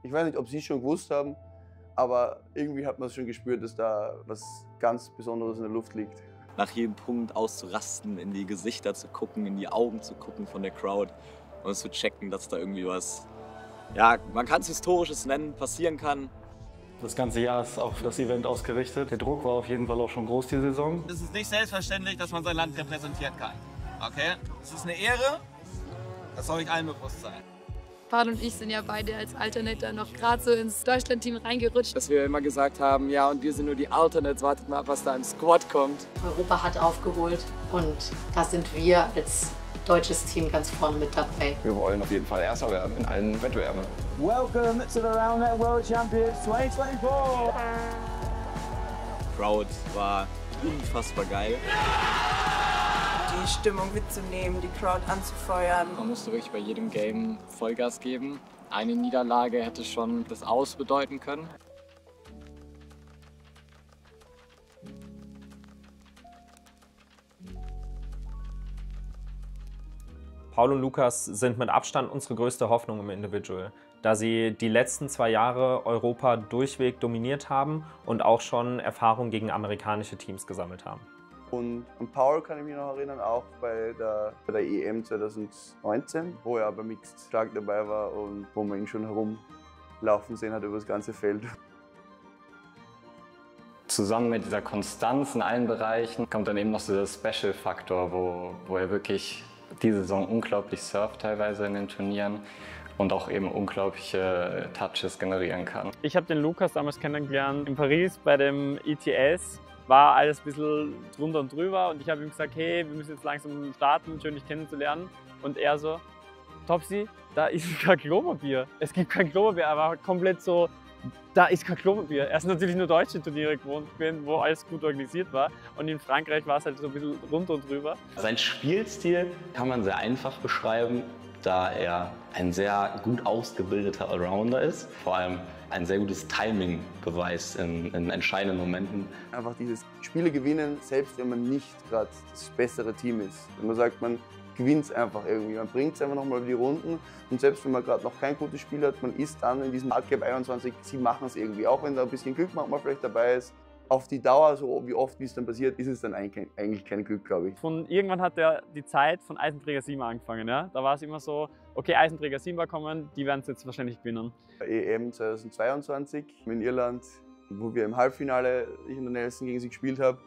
Ich weiß nicht, ob sie es schon gewusst haben, aber irgendwie hat man es schon gespürt, dass da was ganz Besonderes in der Luft liegt. Nach jedem Punkt auszurasten, in die Gesichter zu gucken, in die Augen zu gucken von der Crowd und zu checken, dass da irgendwie was, ja, man kann es Historisches nennen, passieren kann. Das ganze Jahr ist auf das Event ausgerichtet. Der Druck war auf jeden Fall auch schon groß die Saison. Es ist nicht selbstverständlich, dass man sein Land repräsentieren kann. Okay? Es ist eine Ehre, das soll euch allen bewusst sein. Paul und ich sind ja beide als Alternator noch gerade so ins Deutschland-Team reingerutscht. Dass wir immer gesagt haben, ja, und wir sind nur die Alternates, wartet mal, was da im Squad kommt. Europa hat aufgeholt und da sind wir als deutsches Team ganz vorne mit dabei. Wir wollen auf jeden Fall Erster werden in allen Wettbewerben. Welcome to the Roundnet World Champions 2024! Crowd war unfassbar geil. Die Stimmung mitzunehmen, die Crowd anzufeuern. Man musste wirklich bei jedem Game Vollgas geben. Eine Niederlage hätte schon das Aus bedeuten können. Paul und Lukas sind mit Abstand unsere größte Hoffnung im Individual, da sie die letzten 2 Jahre Europa durchweg dominiert haben und auch schon Erfahrung gegen amerikanische Teams gesammelt haben. Und an Paul kann ich mich noch erinnern, auch bei der EM 2019, wo er bei Mixed stark dabei war und wo man ihn schon herumlaufen sehen hat über das ganze Feld. Zusammen mit dieser Konstanz in allen Bereichen kommt dann eben noch so der Special-Faktor, wo er wirklich die Saison unglaublich surft teilweise in den Turnieren und auch eben unglaubliche Touches generieren kann. Ich habe den Lukas damals kennengelernt in Paris bei dem ETS. War alles ein bisschen drunter und drüber und ich habe ihm gesagt, hey, wir müssen jetzt langsam starten, schön dich kennenzulernen. Und er so, Topsy, da ist kein Klopapier. Es gibt kein Klopapier. Er war komplett so, da ist kein Klopapier. Er ist natürlich nur deutsche Turniere gewohnt, wo alles gut organisiert war. Und in Frankreich war es halt so ein bisschen runter und drüber. Sein Spielstil kann man sehr einfach beschreiben, da er ein sehr gut ausgebildeter Allrounder ist. Vor allem ein sehr gutes Timing beweist in entscheidenden Momenten. Einfach dieses Spiele gewinnen, selbst wenn man nicht gerade das bessere Team ist. Wenn man sagt, man gewinnt es einfach irgendwie, man bringt es einfach nochmal über die Runden und selbst wenn man gerade noch kein gutes Spiel hat, man ist dann in diesem Hardcap 21, sie machen es irgendwie, auch wenn da ein bisschen Glück manchmal vielleicht dabei ist. Auf die Dauer, so wie oft wie es dann passiert, ist es dann eigentlich kein Glück, glaube ich. Irgendwann hat die Zeit von Eisenträger 7 angefangen. Ja? Da war es immer so, okay, Eisenträger 7 war kommen, die werden es jetzt wahrscheinlich gewinnen. EM 2022 in Irland, wo wir im Halbfinale, ich und der Nelson gegen sie gespielt haben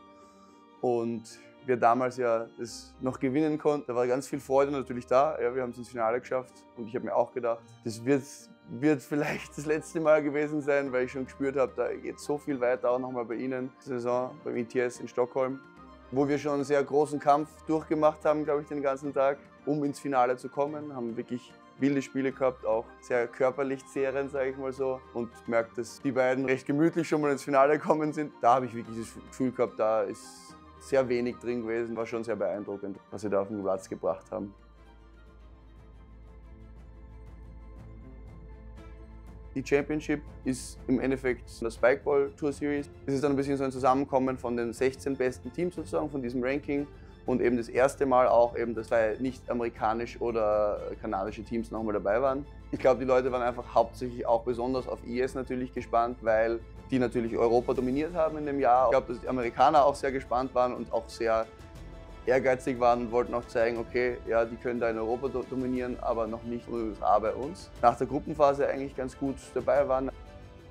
und wir damals ja das noch gewinnen konnten. Da war ganz viel Freude natürlich da. Ja, wir haben es ins Finale geschafft und ich habe mir auch gedacht, das wird vielleicht das letzte Mal gewesen sein, weil ich schon gespürt habe, da geht so viel weiter, auch nochmal bei Ihnen. Die Saison beim ETS in Stockholm, wo wir schon einen sehr großen Kampf durchgemacht haben, glaube ich, den ganzen Tag, um ins Finale zu kommen. Haben wirklich wilde Spiele gehabt, auch sehr körperlich zehrend, sage ich mal so. Und gemerkt, dass die beiden recht gemütlich schon mal ins Finale gekommen sind. Da habe ich wirklich das Gefühl gehabt, da ist sehr wenig drin gewesen. War schon sehr beeindruckend, was sie da auf den Platz gebracht haben. Die Championship ist im Endeffekt das Spikeball Tour Series. Es ist dann ein bisschen so ein Zusammenkommen von den 16 besten Teams sozusagen, von diesem Ranking. Und eben das erste Mal auch, eben, dass 2 nicht amerikanisch oder kanadische Teams nochmal dabei waren. Ich glaube, die Leute waren einfach hauptsächlich auch besonders auf IS natürlich gespannt, weil die natürlich Europa dominiert haben in dem Jahr. Ich glaube, dass die Amerikaner auch sehr gespannt waren und auch sehr ehrgeizig waren und wollten auch zeigen, okay, ja, die können da in Europa dominieren, aber noch nicht in den USA bei uns. Nach der Gruppenphase eigentlich ganz gut dabei waren,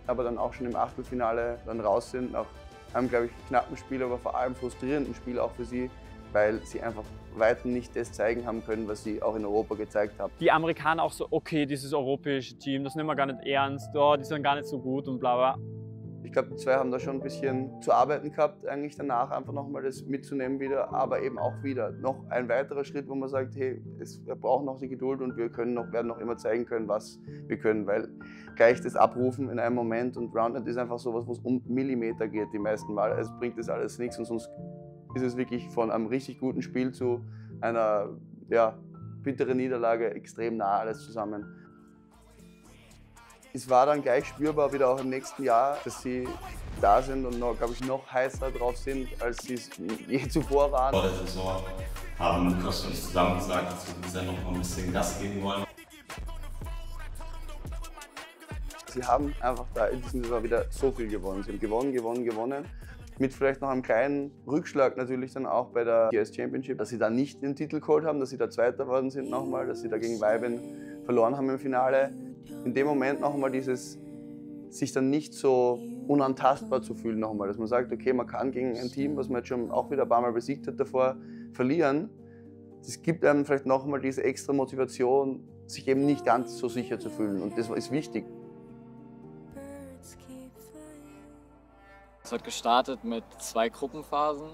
aber dann auch schon im Achtelfinale dann raus sind, nach einem, glaube ich, knappen Spiel, aber vor allem frustrierenden Spiel auch für sie, weil sie einfach weitem nicht das zeigen haben können, was sie auch in Europa gezeigt haben. Die Amerikaner auch so, okay, dieses europäische Team, das nehmen wir gar nicht ernst, oh, die sind gar nicht so gut und bla bla. Ich glaube, die 2 haben da schon ein bisschen zu arbeiten gehabt, eigentlich danach einfach nochmal das mitzunehmen wieder, aber eben auch wieder noch ein weiterer Schritt, wo man sagt, hey, wir brauchen noch die Geduld und wir werden noch immer zeigen können, was wir können, weil gleich das Abrufen in einem Moment und Roundnet ist einfach sowas, wo es um Millimeter geht die meisten Mal, es bringt das alles nichts und sonst ist es wirklich von einem richtig guten Spiel zu einer bitteren Niederlage extrem nah alles zusammen. Es war dann gleich spürbar wieder auch im nächsten Jahr, dass sie da sind und noch, glaube ich, noch heißer drauf sind, als sie es je zuvor waren. Vor der Saison haben Lukas und ich zusammen gesagt, dass wir uns ja noch mal ein bisschen Gas geben wollen. Sie haben einfach da in diesem Saison wieder so viel gewonnen. Sie haben gewonnen. Mit vielleicht noch einem kleinen Rückschlag natürlich dann auch bei der ETS Championship, dass sie da nicht den Titel geholt haben, dass sie da Zweiter worden sind nochmal, dass sie da gegen Weiben verloren haben im Finale. In dem Moment nochmal dieses, sich dann nicht so unantastbar zu fühlen nochmal, dass man sagt, okay, man kann gegen ein Team, was man jetzt schon auch wieder ein paar Mal besiegt hat davor, verlieren. Das gibt einem vielleicht nochmal diese extra Motivation, sich eben nicht ganz so sicher zu fühlen, und das ist wichtig. Es hat gestartet mit 2 Gruppenphasen.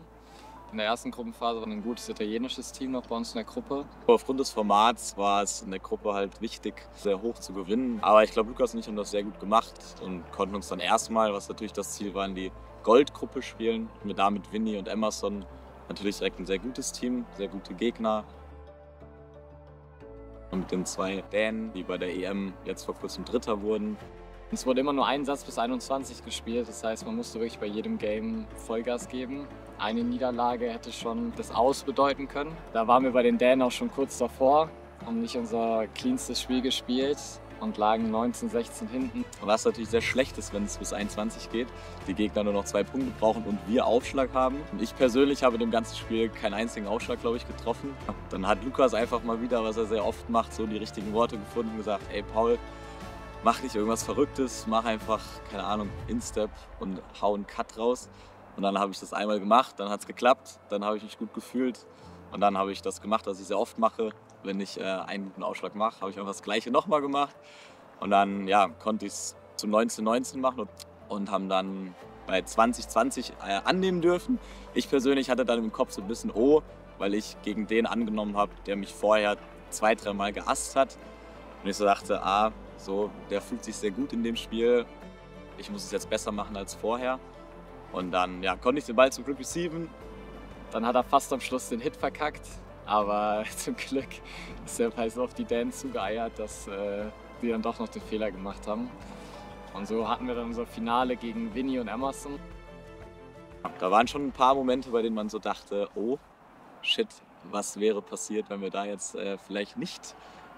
In der ersten Gruppenphase war ein gutes italienisches Team noch bei uns in der Gruppe. Aufgrund des Formats war es in der Gruppe halt wichtig, sehr hoch zu gewinnen. Aber ich glaube, Lukas und ich haben das sehr gut gemacht und konnten uns dann erstmal, was natürlich das Ziel war, in die Goldgruppe spielen. Mit damit Vinny und Emerson natürlich direkt ein sehr gutes Team, sehr gute Gegner. Und mit den 2 Dänen, die bei der EM jetzt vor kurzem Dritter wurden. Es wurde immer nur ein Satz bis 21 gespielt, das heißt, man musste wirklich bei jedem Game Vollgas geben. Eine Niederlage hätte schon das Aus bedeuten können. Da waren wir bei den Dänen auch schon kurz davor, haben nicht unser cleanstes Spiel gespielt und lagen 19-16 hinten. Was natürlich sehr schlecht ist, wenn es bis 21 geht, die Gegner nur noch 2 Punkte brauchen und wir Aufschlag haben. Und ich persönlich habe in dem ganzen Spiel keinen einzigen Aufschlag, glaube ich, getroffen. Dann hat Lukas einfach mal wieder, was er sehr oft macht, so die richtigen Worte gefunden und gesagt, ey Paul, mach nicht irgendwas Verrücktes, mach einfach, keine Ahnung, Instep und hau einen Cut raus. Und dann habe ich das einmal gemacht, dann hat es geklappt, dann habe ich mich gut gefühlt und dann habe ich das gemacht, was ich sehr oft mache. Wenn ich einen guten Aufschlag mache, habe ich einfach das Gleiche nochmal gemacht. Und dann ja, konnte ich es zum 19-19 machen und haben dann bei 20-20 annehmen dürfen. Ich persönlich hatte dann im Kopf so ein bisschen weil ich gegen den angenommen habe, der mich vorher 2-3 Mal geasst hat. Und ich so dachte, so, der fühlt sich sehr gut in dem Spiel. Ich muss es jetzt besser machen als vorher. Und dann ja, konnte ich den Ball zum Glück receiven. Dann hat er fast am Schluss den Hit verkackt. Aber zum Glück ist der Ball so auf die Dänen zugeeiert, dass die dann doch noch den Fehler gemacht haben. Und so hatten wir dann unser Finale gegen Vinny und Emerson. Da waren schon ein paar Momente, bei denen man so dachte, oh shit, was wäre passiert, wenn wir da jetzt vielleicht nicht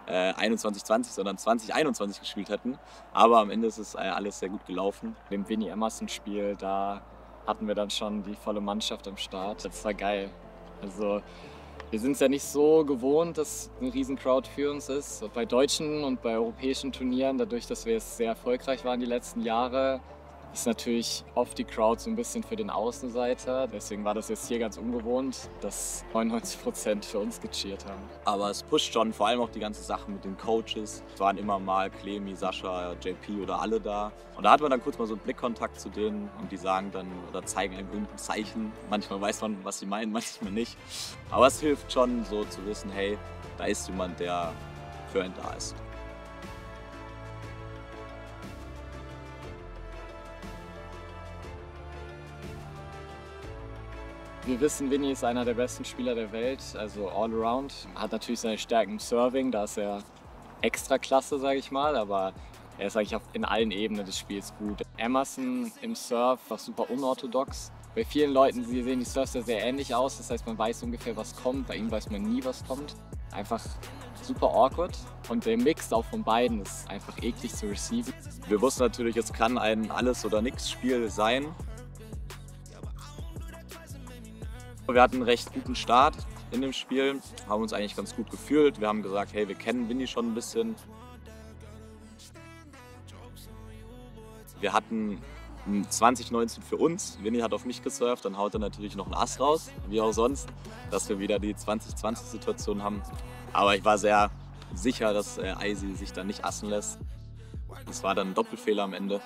21-20, sondern 20-21 gespielt hätten. Aber am Ende ist es alles sehr gut gelaufen. Im Vinny-Emerson-Spiel, da hatten wir dann schon die volle Mannschaft am Start. Das war geil. Also wir sind es ja nicht so gewohnt, dass eine riesen Crowd für uns ist. Und bei deutschen und bei europäischen Turnieren, dadurch, dass wir jetzt sehr erfolgreich waren die letzten Jahre, ist natürlich oft die Crowd so ein bisschen für den Außenseiter. Deswegen war das jetzt hier ganz ungewohnt, dass 99% für uns gecheert haben. Aber es pusht schon, vor allem auch die ganze Sache mit den Coaches. Es waren immer mal Clemi, Sascha, JP oder alle da. Und da hat man dann kurz mal so einen Blickkontakt zu denen und die sagen dann oder zeigen einem irgendein Zeichen. Manchmal weiß man, was sie meinen, manchmal nicht. Aber es hilft schon, so zu wissen, hey, da ist jemand, der für einen da ist. Wir wissen, Vinny ist einer der besten Spieler der Welt, also all around. Hat natürlich seine Stärken im Serving, da ist er extra klasse, sage ich mal, aber er ist eigentlich in allen Ebenen des Spiels gut. Emerson im Surf war super unorthodox. Bei vielen Leuten sehen die Surfs sehr ähnlich aus, das heißt, man weiß ungefähr, was kommt. Bei ihm weiß man nie, was kommt. Einfach super awkward und der Mix auch von beiden ist einfach eklig zu receiven. Wir wussten natürlich, es kann ein Alles-oder-Nix-Spiel sein. Wir hatten einen recht guten Start in dem Spiel, haben uns eigentlich ganz gut gefühlt. Wir haben gesagt, hey, wir kennen Vinny schon ein bisschen. Wir hatten 2019 für uns. Vinny hat auf mich gesurft, dann haut er natürlich noch einen Ass raus, wie auch sonst, dass wir wieder die 2020-Situation haben. Aber ich war sehr sicher, dass Eisi sich da nicht assen lässt. Das war dann ein Doppelfehler am Ende.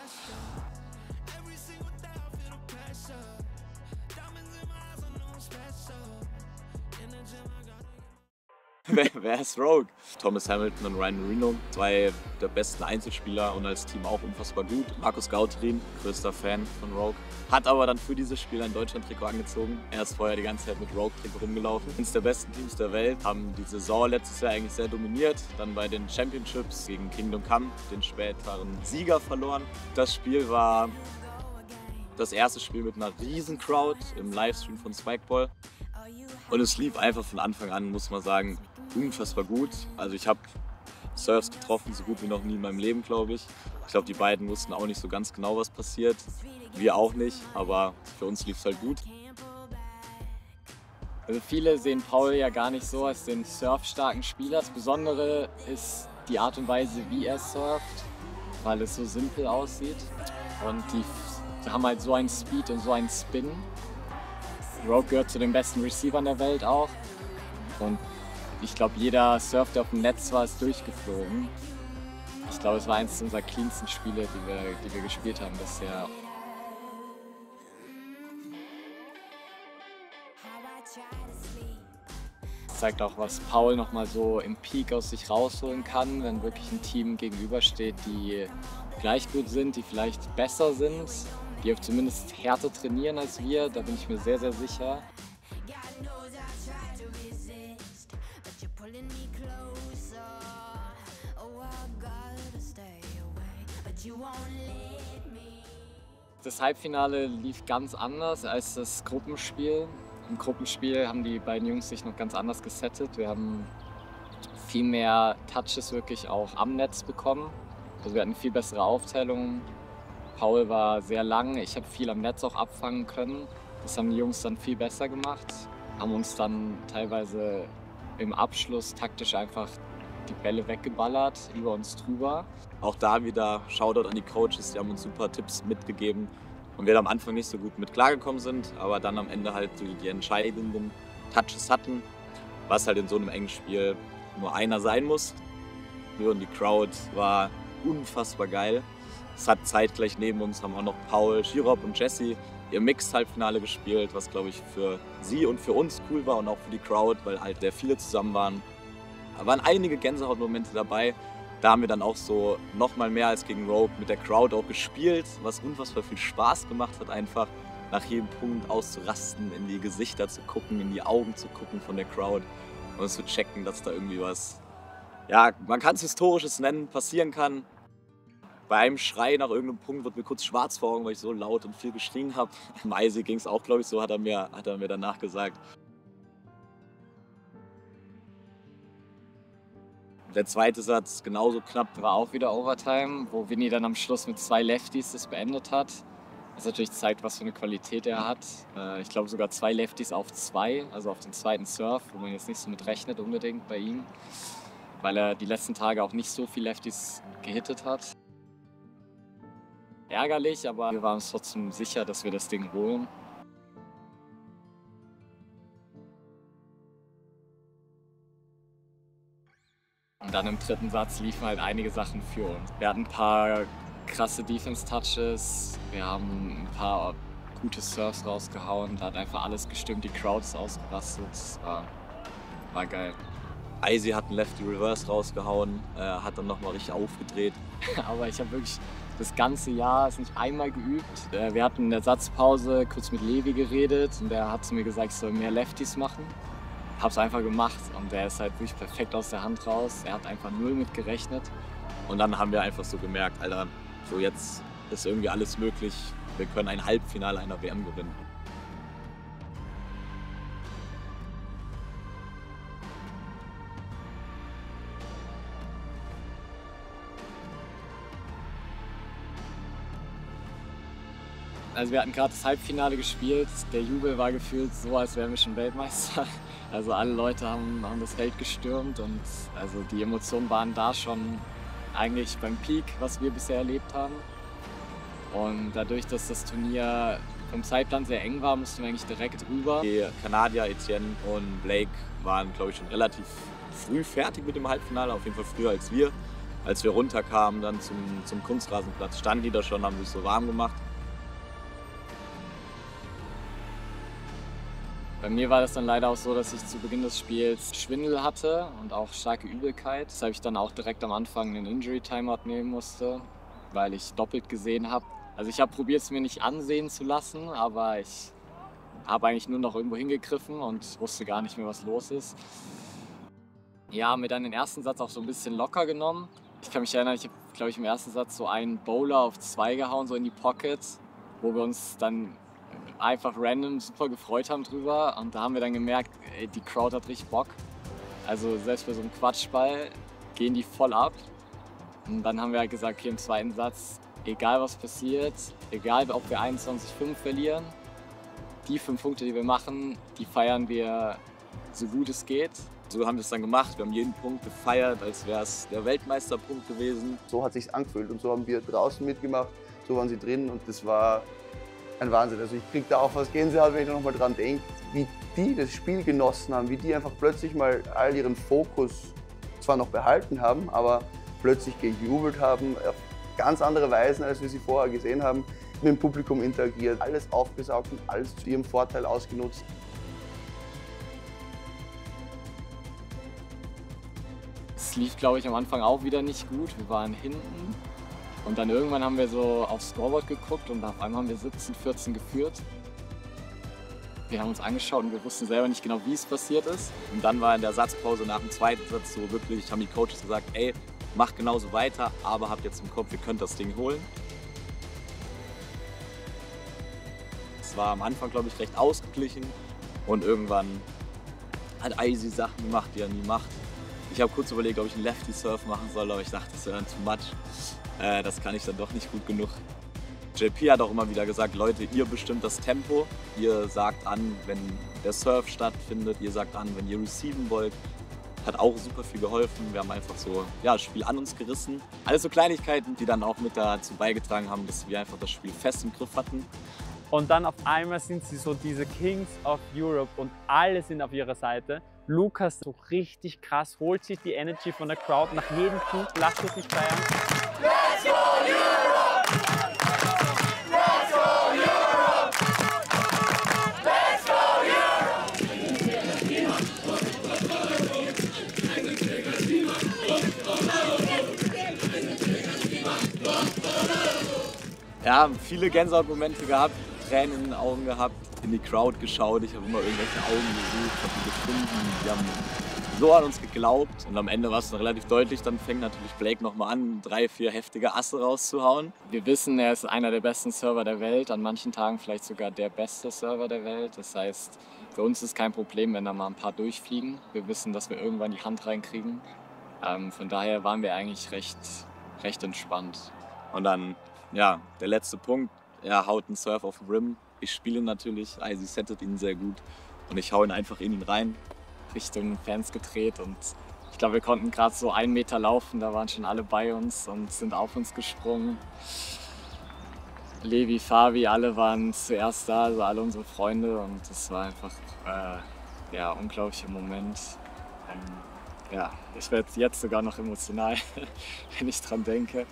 Wer ist Rogue? Thomas Hamilton und Ryan Marino, 2 der besten Einzelspieler und als Team auch unfassbar gut. Markus Gautrin, größter Fan von Rogue, hat aber dann für dieses Spiel ein Deutschland-Trikot angezogen. Er ist vorher die ganze Zeit mit Rogue-Trikot rumgelaufen. Eines der besten Teams der Welt, haben die Saison letztes Jahr eigentlich sehr dominiert. Dann bei den Championships gegen Kingdom Come den späteren Sieger verloren. Das Spiel war das erste Spiel mit einer riesen Crowd im Livestream von Spikeball. Und es lief einfach von Anfang an, muss man sagen, unfassbar gut. Also ich habe Serves getroffen, so gut wie noch nie in meinem Leben, glaube ich. Ich glaube, die beiden wussten auch nicht so ganz genau, was passiert. Wir auch nicht, aber für uns lief es halt gut. Also viele sehen Paul ja gar nicht so als den surfstarken Spieler. Das Besondere ist die Art und Weise, wie er surft, weil es so simpel aussieht. Und die haben halt so einen Speed und so einen Spin. Rogue gehört zu den besten Receivern der Welt auch. Und ich glaube, jeder Surf, der auf dem Netz war, ist durchgeflogen. Ich glaube, es war eines unserer cleansten Spiele, die wir gespielt haben bisher. Das zeigt auch, was Paul noch mal so im Peak aus sich rausholen kann, wenn wirklich ein Team gegenübersteht, die gleich gut sind, die vielleicht besser sind, die zumindest härter trainieren als wir. Da bin ich mir sehr, sehr sicher. Das Halbfinale lief ganz anders als das Gruppenspiel. Im Gruppenspiel haben die beiden Jungs sich noch ganz anders gesettet. Wir haben viel mehr Touches wirklich auch am Netz bekommen. Also wir hatten viel bessere Aufteilungen. Paul war sehr lang, ich habe viel am Netz auch abfangen können. Das haben die Jungs dann viel besser gemacht. Haben uns dann teilweise im Abschluss taktisch einfach die Bälle weggeballert, über uns drüber. Auch da wieder Shoutout an die Coaches, die haben uns super Tipps mitgegeben. Und wir am Anfang nicht so gut mit klargekommen sind, aber dann am Ende halt so die entscheidenden Touches hatten, was halt in so einem engen Spiel nur einer sein muss. Und die Crowd war unfassbar geil. Es hat zeitgleich neben uns haben auch noch Paul, Shirop und Jesse ihr Mixed-Halbfinale gespielt, was glaube ich für sie und für uns cool war und auch für die Crowd, weil halt sehr viele zusammen waren. Da waren einige Gänsehautmomente dabei. Da haben wir dann auch so noch mal mehr als gegen Rogue mit der Crowd auch gespielt, was unfassbar viel Spaß gemacht hat, einfach nach jedem Punkt auszurasten, in die Gesichter zu gucken, in die Augen zu gucken von der Crowd und zu checken, dass da irgendwie was, ja, man kann es Historisches nennen, passieren kann. Bei einem Schrei nach irgendeinem Punkt wird mir kurz schwarz vor Augen, weil ich so laut und viel geschrien habe. Meisi ging es auch, glaube ich, so, hat er mir danach gesagt. Der zweite Satz, genauso knapp, war auch wieder Overtime, wo Vinny dann am Schluss mit 2 Lefties das beendet hat. Das natürlich zeigt, was für eine Qualität er hat. Ich glaube sogar 2 Lefties auf 2, also auf den zweiten Surf, wo man jetzt nicht so mit rechnet unbedingt bei ihm, weil er die letzten Tage auch nicht so viel Lefties gehittet hat. Ärgerlich, aber wir waren uns trotzdem sicher, dass wir das Ding holen. Und dann im dritten Satz liefen halt einige Sachen für uns. Wir hatten ein paar krasse Defense-Touches, wir haben ein paar gute Surfs rausgehauen, da hat einfach alles gestimmt, die Crowd ist ausgerastet, war geil. Eisi hat einen Lefty Reverse rausgehauen, hat dann nochmal richtig aufgedreht. Aber ich habe wirklich das ganze Jahr es nicht einmal geübt. Wir hatten in der Satzpause kurz mit Levi geredet und der hat zu mir gesagt, ich soll mehr Lefties machen. Hab's einfach gemacht und der ist halt wirklich perfekt aus der Hand raus. Er hat einfach null mit gerechnet. Und dann haben wir einfach so gemerkt, Alter, so jetzt ist irgendwie alles möglich. Wir können ein Halbfinale einer WM gewinnen. Also wir hatten gerade das Halbfinale gespielt. Der Jubel war gefühlt so, als wären wir schon Weltmeister. Also alle Leute haben das Feld gestürmt und also die Emotionen waren da schon eigentlich beim Peak, was wir bisher erlebt haben. Und dadurch, dass das Turnier vom Zeitplan sehr eng war, mussten wir eigentlich direkt rüber. Die Kanadier Etienne und Blake waren, glaube ich, schon relativ früh fertig mit dem Halbfinale, auf jeden Fall früher als wir. Als wir runterkamen dann zum Kunstrasenplatz, standen die da schon, haben sich so warm gemacht. Bei mir war das dann leider auch so, dass ich zu Beginn des Spiels Schwindel hatte und auch starke Übelkeit. Deshalb ich dann auch direkt am Anfang einen Injury-Timeout nehmen musste, weil ich doppelt gesehen habe. Also ich habe probiert, es mir nicht ansehen zu lassen, aber ich habe eigentlich nur noch irgendwo hingegriffen und wusste gar nicht mehr, was los ist. Ja, mir dann den ersten Satz auch so ein bisschen locker genommen. Ich kann mich erinnern, ich habe, glaube ich, im ersten Satz so einen Bowler auf 2 gehauen, so in die Pockets, wo wir uns dann einfach random super gefreut haben drüber. Und da haben wir dann gemerkt, ey, die Crowd hat richtig Bock. Also selbst bei so einem Quatschball gehen die voll ab. Und dann haben wir halt gesagt, okay, im zweiten Satz, egal was passiert, egal ob wir 21:5 verlieren, die 5 Punkte, die wir machen, die feiern wir so gut es geht. So haben wir es dann gemacht, wir haben jeden Punkt gefeiert, als wäre es der Weltmeisterpunkt gewesen. So hat es sich angefühlt und so haben wir draußen mitgemacht, so waren sie drin und das war ein Wahnsinn. Also ich kriege da auch was Gänsehaut, wenn ich noch mal dran denke, wie die das Spiel genossen haben, wie die einfach plötzlich mal all ihren Fokus zwar noch behalten haben, aber plötzlich gejubelt haben, auf ganz andere Weisen, als wir sie vorher gesehen haben, mit dem Publikum interagiert, alles aufgesaugt und alles zu ihrem Vorteil ausgenutzt. Es lief, glaube ich, am Anfang auch wieder nicht gut. Wir waren hinten und dann irgendwann haben wir so aufs Scoreboard geguckt und auf einmal haben wir 17:14 geführt. Wir haben uns angeschaut und wir wussten selber nicht genau, wie es passiert ist. Und dann war in der Satzpause nach dem zweiten Satz so wirklich, haben die Coaches gesagt, ey, macht genauso weiter, aber habt jetzt im Kopf, ihr könnt das Ding holen. Es war am Anfang, glaube ich, recht ausgeglichen und irgendwann hat Eisi Sachen gemacht, die er nie macht. Ich habe kurz überlegt, ob ich einen Lefty-Surf machen soll, aber ich dachte, das wäre dann too much. Das kann ich dann doch nicht gut genug. JP hat auch immer wieder gesagt, Leute, ihr bestimmt das Tempo. Ihr sagt an, wenn der Surf stattfindet, ihr sagt an, wenn ihr receiven wollt. Hat auch super viel geholfen. Wir haben einfach so das Spiel an uns gerissen. Alles so Kleinigkeiten, die dann auch mit dazu beigetragen haben, dass wir einfach das Spiel fest im Griff hatten. Und dann auf einmal sind sie so diese Kings of Europe und alle sind auf ihrer Seite. Lukas so richtig krass, holt sich die Energy von der Crowd nach jedem Punkt, lasst es nicht feiern. Let's go Europe! Let's go Europe! Let's go Europe! Ja, viele Gänsehautmomente gehabt, Tränen in den Augen gehabt, in die Crowd geschaut. Ich habe immer irgendwelche Augen gesucht, habe die gefunden. Die haben so an uns geglaubt. Und am Ende war es dann relativ deutlich. Dann fängt natürlich Blake nochmal an, 3, 4 heftige Asse rauszuhauen. Wir wissen, er ist einer der besten Server der Welt. An manchen Tagen vielleicht sogar der beste Server der Welt. Das heißt, für uns ist kein Problem, wenn da mal ein paar durchfliegen. Wir wissen, dass wir irgendwann die Hand reinkriegen. Von daher waren wir eigentlich recht entspannt. Und dann, ja, der letzte Punkt. Er haut einen Surf auf den Rim. Ich spiele natürlich, Eisi settet ihn sehr gut und ich hau ihn einfach in ihn rein. Richtung Fans gedreht und ich glaube, wir konnten gerade so 1 Meter laufen, da waren schon alle bei uns und sind auf uns gesprungen. Levi, Fabi, alle waren zuerst da, also alle unsere Freunde und das war einfach ein unglaublicher Moment. Ja, ich werde jetzt sogar noch emotional, wenn ich dran denke.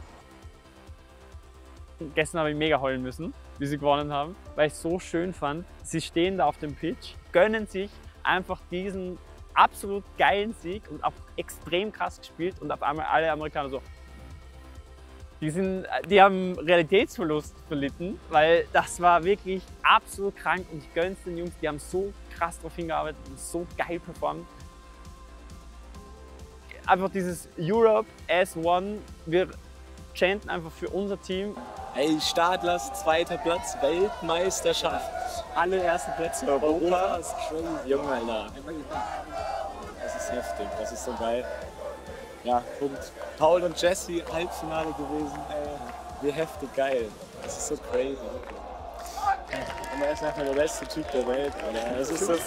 Gestern habe ich mega heulen müssen, wie sie gewonnen haben, weil ich es so schön fand. Sie stehen da auf dem Pitch, gönnen sich einfach diesen absolut geilen Sieg und auch extrem krass gespielt und auf einmal alle Amerikaner so. Die haben Realitätsverlust verlitten, weil das war wirklich absolut krank und ich gönn's den Jungs, die haben so krass darauf hingearbeitet und so geil performt. Einfach dieses Europe as one, wir chanten einfach für unser Team. Ey, Stadlers, 2. Platz, Weltmeisterschaft. Alle ersten Plätze Europa. Das ist crazy, Junge, Alter. Das ist heftig, das ist so geil. Ja, Punkt. Paul und Jesse, Halbfinale gewesen, ey. Wie heftig geil. Das ist so crazy. Und er ist einfach der beste Typ der Welt, Alter. Das ist so sick.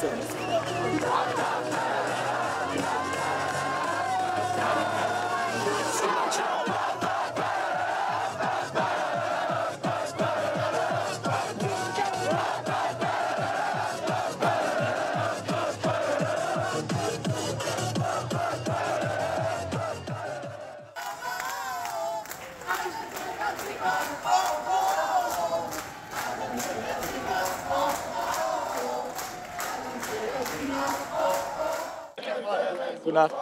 Gute Nacht.